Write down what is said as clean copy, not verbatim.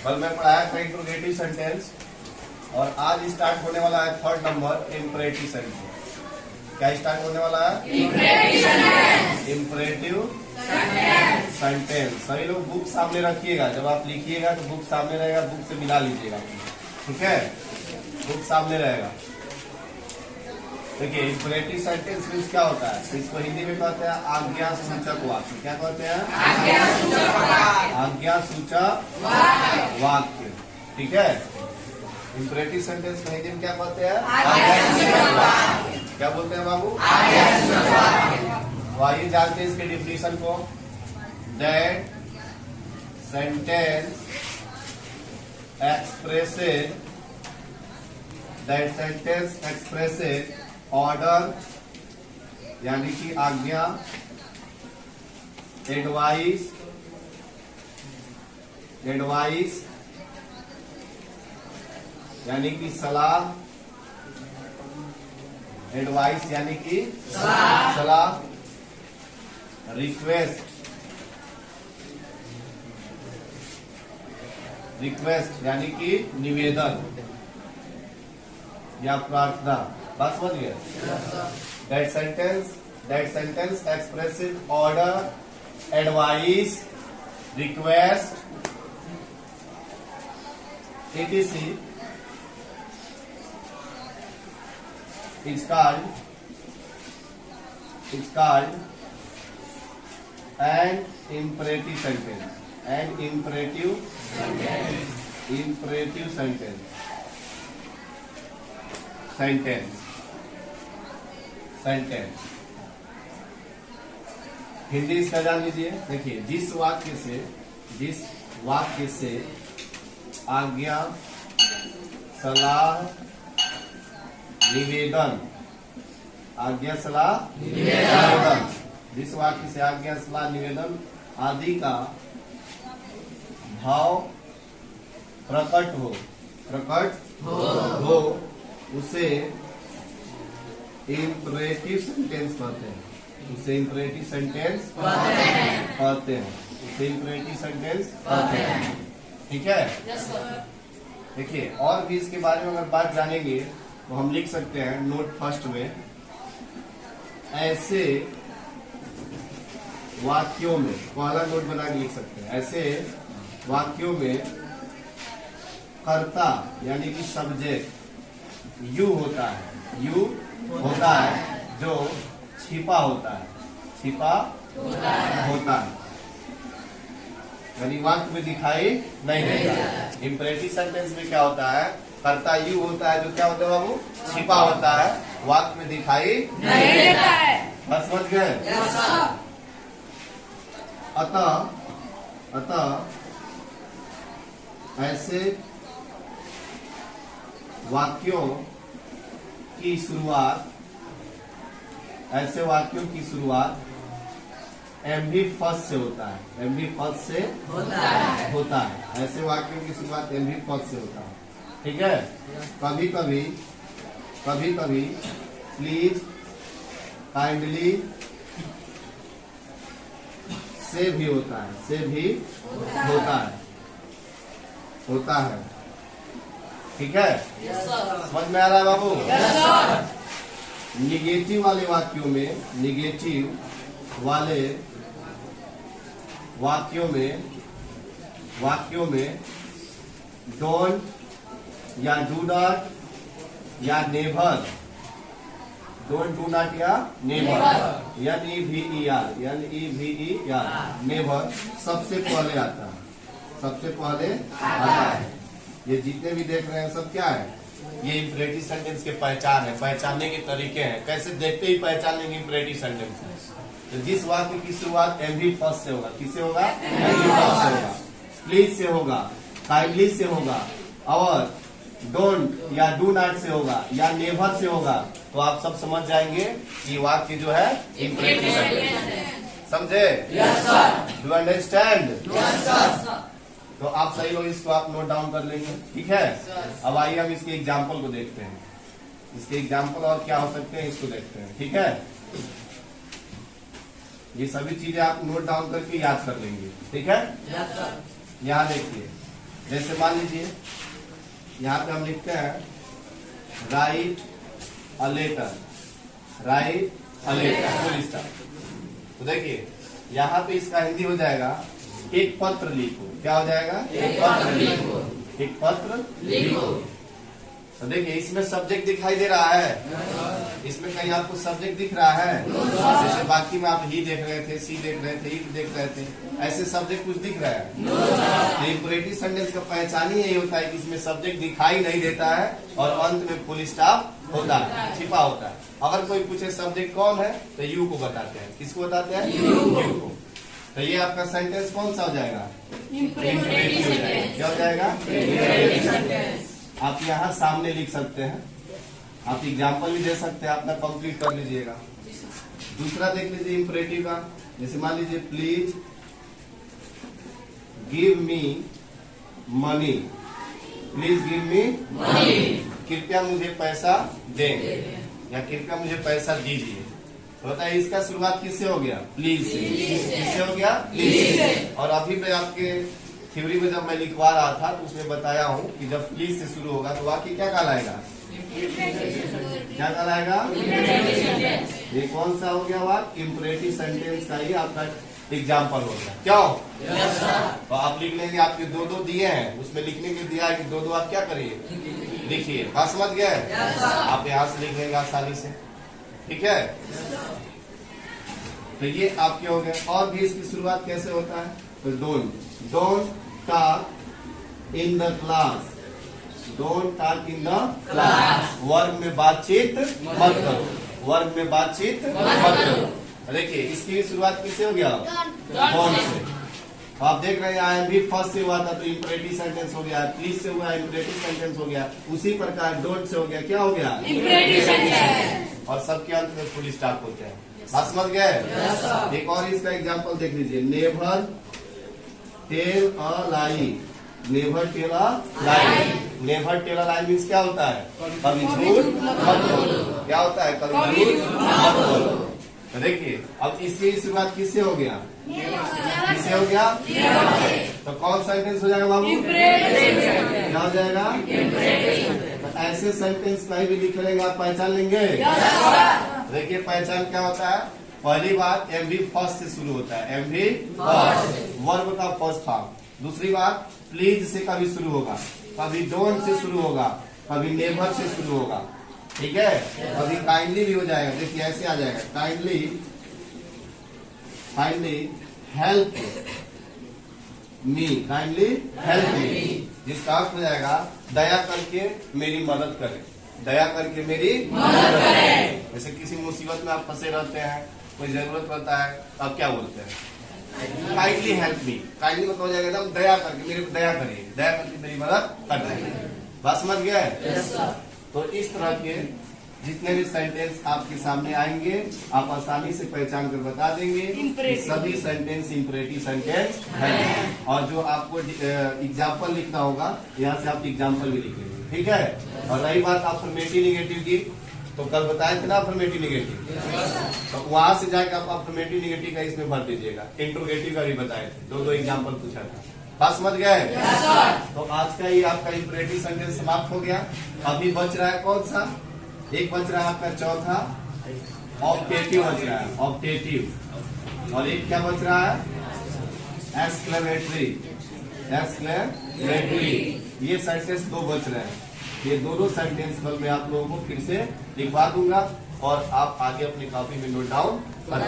कल मैं पढ़ाया था इंट्रोगेटिव सेंटेंस और आज स्टार्ट होने वाला है थर्ड नंबर इम्परेटिव सेंटेंस। क्या स्टार्ट होने वाला है? Imperative sentence. सभी लोग बुक सामने रखिएगा, जब आप लिखिएगा तो बुक सामने रहेगा, बुक से मिला लीजिएगा, ठीक है? बुक सामने रहेगा। देखिए इम्परेटिव सेंटेंस मीन्स क्या होता है? इसको हिंदी में कहते हैं आज्ञा सूचक वाक्य। क्या कहते हैं? आज्ञा सूचक वाक्य, ठीक है? इम्परेटिव सेंटेंस को हिंदी में क्या कहते हैं? क्या बोलते हैं बाबू? तो आइए जानते हैं इसके डिफिनेशन को। दैट सेंटेंस एक्सप्रेसेस ऑर्डर यानी कि आज्ञा, एडवाइस यानी कि सलाह, एडवाइस यानी कि सलाह, रिक्वेस्ट यानी कि निवेदन या प्रार्थना। बात समझ गए? That sentence expressive order, advice, request etc. is called an imperative sentence. An imperative sentence. Hindi इसका जान लीजिए। देखिए जिस वाक्य से आज्ञा, सलाह, निवेदन, जिस वाक्य से आज्ञा, सलाह, निवेदन आदि का भाव प्रकट हो उसे इम्परेटिव सेंटेंस कहते हैं। ठीक है? देखिए और भी इसके बारे में अगर बात जानेंगे तो हम लिख सकते हैं नोट फर्स्ट में, ऐसे वाक्यों में, पहला नोट बना के लिख सकते हैं, ऐसे वाक्यों में कर्ता यानी कि सब्जेक्ट यू होता है जो छिपा होता है, यानी वाक्य में दिखाई नहीं देता। इम्परेटिव सेंटेंस में क्या होता है? कर्ता यू होता है जो क्या होता है बाबू? छिपा होता है, वाक्य में दिखाई नहीं देता है। बस समझ गए? अतः ऐसे वाक्यों की शुरुआत एमवी फर्स्ट से होता है। ऐसे वाक्यों की शुरुआत एमवी फर्स्ट से होता है, ठीक है? कभी कभी प्लीज, काइंडली से भी होता है, ठीक है? समझ में आ रहा है बाबू? निगेटिव वाले वाक्यों में डोंट या डू नॉट या नेवर, नेवर सबसे पहले आता है। ये जितने भी देख रहे हैं सब क्या है? ये इम्परेटिव सेंटेंस के पहचान है, पहचानने के तरीके हैं। कैसे देखते ही पहचान लेंगे इम्परेटिव सेंटेंस? तो जिस वाक्य की शुरुआत एमवी फर्स्ट से होगा, किससे होगा? एमवी फर्स्ट से होगा, प्लीज से होगा, काइंडली से होगा, और डोंट या डू नॉट से होगा या नेवर से होगा, तो आप सब समझ जाएंगे कि वाक्य जो है इम्परेटिव सेंटेंस है। समझे? Do understand? तो आप सही लोग इसको आप नोट डाउन कर लेंगे, ठीक है? अब आइए हम इसके एग्जाम्पल को देखते हैं। इसके एग्जाम्पल और क्या हो सकते हैं इसको देखते हैं, ठीक है? ये सभी चीजें आप नोट डाउन करके याद कर लेंगे, ठीक है? यहाँ देखिए जैसे मान लीजिए यहाँ पे हम लिखते हैं write a letter, write a letter, full stop. तो देखिए यहाँ पे इसका हिंदी हो जाएगा एक पत्र लिखो। क्या हो जाएगा? एक पत्र लिखो, एक पत्र लिखो। तो देखिए इसमें सब्जेक्ट दिखाई दे रहा है, इसमें कहीं आपको सब्जेक्ट दिख रहा है? जैसे बाकी में आप ही देख रहे थे, सी देख रहे थे, इट देख रहे थे, ऐसे सब्जेक्ट कुछ दिख रहा है? तो इंपरेटिव सेंटेंस का पहचान ही यही होता है कि इसमें सब्जेक्ट दिखाई नहीं देता है और अंत में फुल स्टॉप होता है, छिपा होता है। अगर कोई पूछे सब्जेक्ट कौन है तो यू को बताते हैं। किसको बताते हैं? यू को। तो ये आपका सेंटेंस कौन सा हो जाएगा? इंपरेटिव हो जाएगा। क्या हो जाएगा? Imperative sentence. आप यहाँ सामने लिख सकते हैं, आप एग्जाम्पल भी दे सकते हैं, अपना कंप्लीट कर लीजिएगा। दूसरा देख लीजिए इंपरेटिव का, जैसे मान लीजिए please give me money, please give me money, कृपया मुझे पैसा दें या कृपया मुझे पैसा दीजिए। तो होता है इसका शुरुआत किससे हो गया? प्लीज से। किससे हो गया? प्लीज से। और अभी मैं आपके थ्योरी में जब मैं लिखवा रहा था तो उसमें बताया हूँ कि जब प्लीज से शुरू होगा तो वाक्य क्या कहलाएगा? क्या कहलाएगा? ये कौन सा हो गया वाक्य? इंपरेटिव सेंटेंस का ही आपका एग्जाम्पल हो गया। क्यों? तो आप लिख लेंगे, आपके दो दो दिए हैं, उसमें लिखने के दिया है कि दो दो आप क्या करिए? लिखिए। बात समझ गए? आप यहाँ से लिख लेंगे आसानी से, ठीक है? तो ये आपके हो गए। और भी इसकी शुरुआत कैसे होता है? तो don't talk in the class, don't talk in the class. वर्ग में बातचीत मत करो, वर्ग में बातचीत मत करो। देखिए इसकी भी शुरुआत किससे हो गया? Don't say. आप देख रहे हैं आई एम भी फर्स्ट से हुआ था तो इंपरेटिव सेंटेंस हो गया, प्लीज से हुआ इंपरेटिव सेंटेंस हो गया, उसी प्रकार डोंट से हो गया, क्या हो गया? Imperative sentence. और सबके अंत में फुल स्टॉप होते हैं। बात समझ गए? एक और इसका एग्जांपल देख लीजिए, never tell a lie, never tell a lie. Never tell a lie means क्या होता है? कभी झूठ मत बोलो। क्या होता है? कभी झूठ मत बोलो। तो देखिए अब इसकी शुरुआत किससे हो गया? किससे हो गया? तो कौन सेंटेंस हो जाएगा बाबू? क्या हो जाएगा? तो ऐसे सेंटेंस कहीं भी लिख लेंगे आप पहचान लेंगे। देखिए पहचान क्या होता है? पहली बात एमवी फर्स्ट से शुरू होता है, एमवी फर्स्ट वर्ब का फर्स्ट फॉर्म। दूसरी बात प्लीज से कभी शुरू होगा, कभी डोंट से शुरू होगा, कभी नेवर से शुरू होगा, ठीक है? कभी काइंडली भी हो जाएगा। देखिए ऐसे आ जाएगा, kindly help me, kindly help me, जिसका अर्थ हो जाएगा दया करके मेरी मदद करें, दया करके मेरी मदद करें। जैसे किसी मुसीबत में आप फंसे रहते हैं, कोई जरूरत रहता है, तो आप क्या बोलते हैं? Kindly help me. काइंडली मतलब हो जाएगा एकदम दया करके मेरी दया करिए, दया करके मेरी मदद कर देंगे। बात समझ गए? तो इस तरह के जितने भी सेंटेंस आपके सामने आएंगे आप आसानी से पहचान कर बता देंगे सभी सेंटेंस इंपरेटिव सेंटेंस है। और जो आपको एग्जाम्पल लिखना होगा यहाँ से आप एग्जाम्पल भी लिख लेंगे, ठीक है? और रही बात अफर्मेटिव निगेटिव की, तो कल बताए थे ना अफर्मेटिव निगेटिव, तो वहां से जाकर आप अफर्मेटिव निगेटिव का इसमें भर दीजिएगा। इंट्रोगेटिव का भी बताए थे, दो एग्जाम्पल पूछा था। बात समझ गए? तो आज का ये आपका इंपरेटिव सेंटेंस समाप्त हो गया। अभी बच रहा है कौन सा? एक बच रहा है आपका चौथा, ऑब्जेक्टिव बच रहा है, ऑब्जेक्टिव। और एक क्या बच रहा है? Exclamatory, exclamatory. ये सेंटेंस दो बच रहे हैं। ये दोनों सेंटेंस कल मैं आप लोगों को फिर से लिखवा दूंगा और आप आगे अपनी कॉपी में नोट डाउन कर